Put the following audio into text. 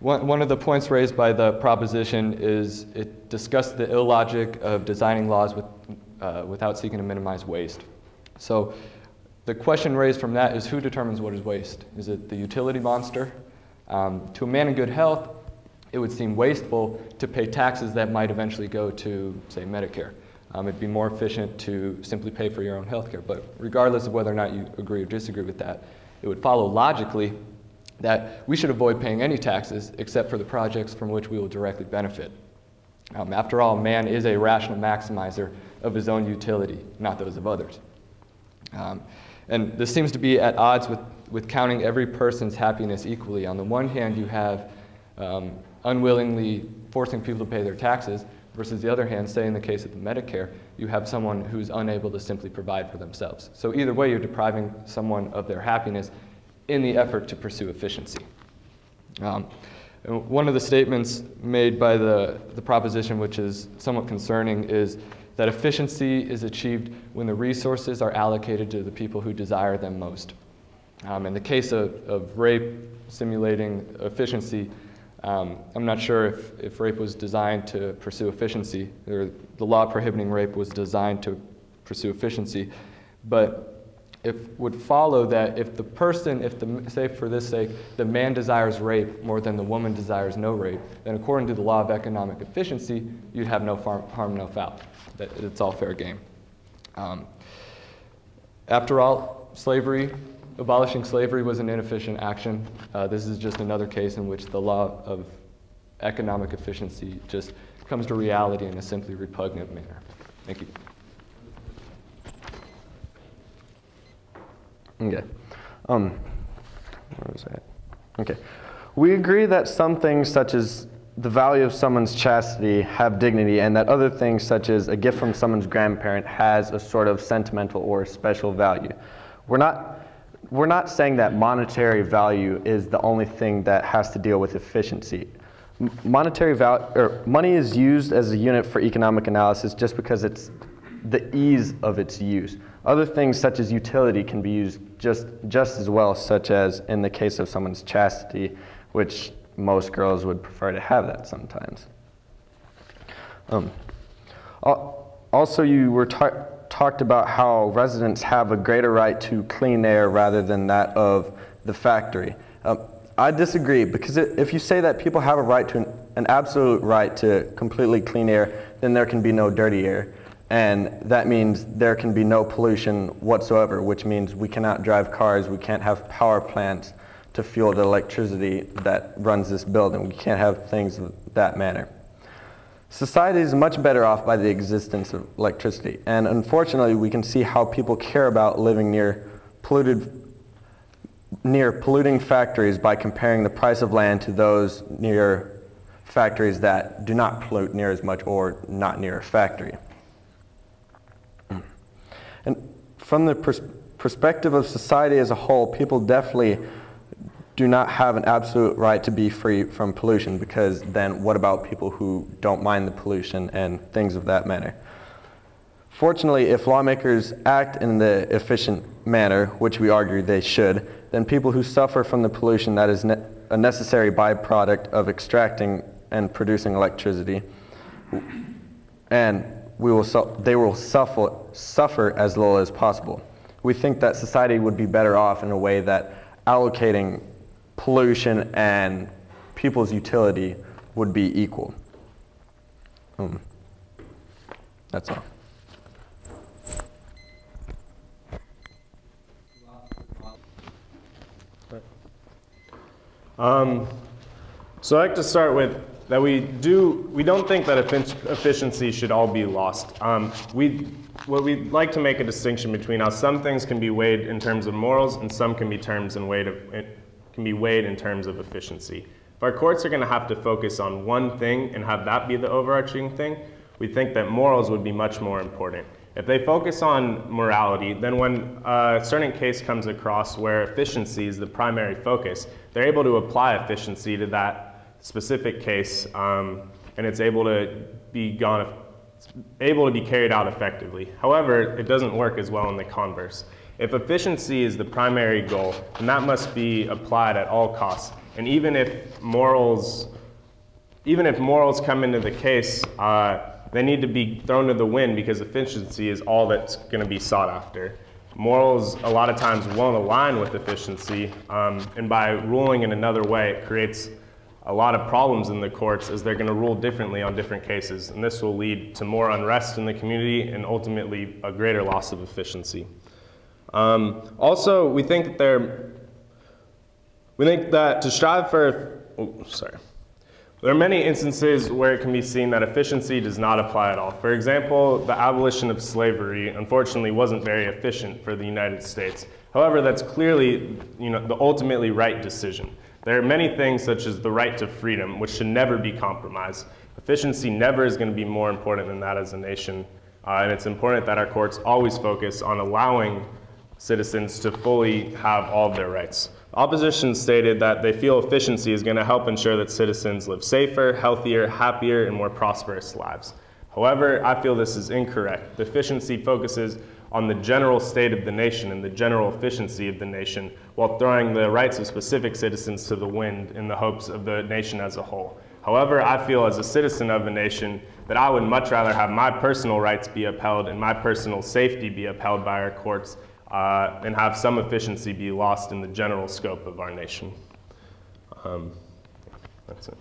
One of the points raised by the proposition is it discussed the illogic of designing laws without seeking to minimize waste. So the question raised from that is, who determines what is waste? Is it the utility monster? To a man in good health, it would seem wasteful to pay taxes that might eventually go to, say, Medicare. It'd be more efficient to simply pay for your own health care. But regardless of whether or not you agree or disagree with that, it would follow logically that we should avoid paying any taxes except for the projects from which we will directly benefit. After all, man is a rational maximizer of his own utility, not those of others. And this seems to be at odds with counting every person's happiness equally. On the one hand, you have unwillingly forcing people to pay their taxes, versus the other hand, say in the case of the Medicare, you have someone who's unable to simply provide for themselves. So either way, you're depriving someone of their happiness in the effort to pursue efficiency. One of the statements made by the proposition, which is somewhat concerning, is that efficiency is achieved when the resources are allocated to the people who desire them most. In the case of rape simulating efficiency, I'm not sure if rape was designed to pursue efficiency, or the law prohibiting rape was designed to pursue efficiency, but it would follow that if the person, say for this sake, the man desires rape more than the woman desires no rape, then according to the law of economic efficiency, you'd have no harm, no foul. That it's all fair game. After all, abolishing slavery was an inefficient action. This is just another case in which the law of economic efficiency just comes to reality in a simply repugnant manner. Thank you. Okay. Where was that? Okay. We agree that some things, such as the value of someone's chastity, have dignity, and that other things, such as a gift from someone's grandparent, has a sort of sentimental or special value. We're not saying that monetary value is the only thing that has to deal with efficiency. Money is used as a unit for economic analysis just because it's the ease of its use. Other things such as utility can be used just as well, such as in the case of someone's chastity, which most girls would prefer to have that sometimes. Also, you were talked about how residents have a greater right to clean air rather than that of the factory. I disagree, because if you say that people have a right to an absolute right to completely clean air, then there can be no dirty air. And that means there can be no pollution whatsoever, which means we cannot drive cars, we can't have power plants to fuel the electricity that runs this building. We can't have things of that manner. Society is much better off by the existence of electricity, and unfortunately we can see how people care about living near polluting factories by comparing the price of land to those near factories that do not pollute near as much or not near a factory. And from the perspective of society as a whole, people definitely do not have an absolute right to be free from pollution, because then what about people who don't mind the pollution and things of that manner? Fortunately, if lawmakers act in the efficient manner, which we argue they should, then people who suffer from the pollution that is a necessary byproduct of extracting and producing electricity, and they will suffer as little as possible. We think that society would be better off in a way that allocating pollution and people's utility would be equal. That's all. So I'd like to start with that we don't think that efficiency should all be lost. What we'd like to make a distinction between how some things can be weighed in terms of morals and some can be weighed in terms of efficiency. If our courts are going to have to focus on one thing and have that be the overarching thing, we think that morals would be much more important. If they focus on morality, then when a certain case comes across where efficiency is the primary focus, they're able to apply efficiency to that specific case, and it's able to be carried out effectively. However, it doesn't work as well in the converse. If efficiency is the primary goal, then that must be applied at all costs. And even if morals come into the case, they need to be thrown to the wind because efficiency is all that's going to be sought after. Morals a lot of times won't align with efficiency, and by ruling in another way, it creates a lot of problems in the courts as they're going to rule differently on different cases, and this will lead to more unrest in the community and ultimately a greater loss of efficiency. Also, we think that to strive for, there are many instances where it can be seen that efficiency does not apply at all. For example, the abolition of slavery, unfortunately, wasn't very efficient for the United States. However, that's clearly, the ultimately right decision. There are many things, such as the right to freedom, which should never be compromised. Efficiency never is going to be more important than that as a nation, and it's important that our courts always focus on allowing citizens to fully have all of their rights. Opposition stated that they feel efficiency is going to help ensure that citizens live safer, healthier, happier, and more prosperous lives. However, I feel this is incorrect. The efficiency focuses on the general state of the nation and the general efficiency of the nation, while throwing the rights of specific citizens to the wind in the hopes of the nation as a whole. However, I feel as a citizen of a nation that I would much rather have my personal rights be upheld and my personal safety be upheld by our courts, and have some efficiency be lost in the general scope of our nation. That's it.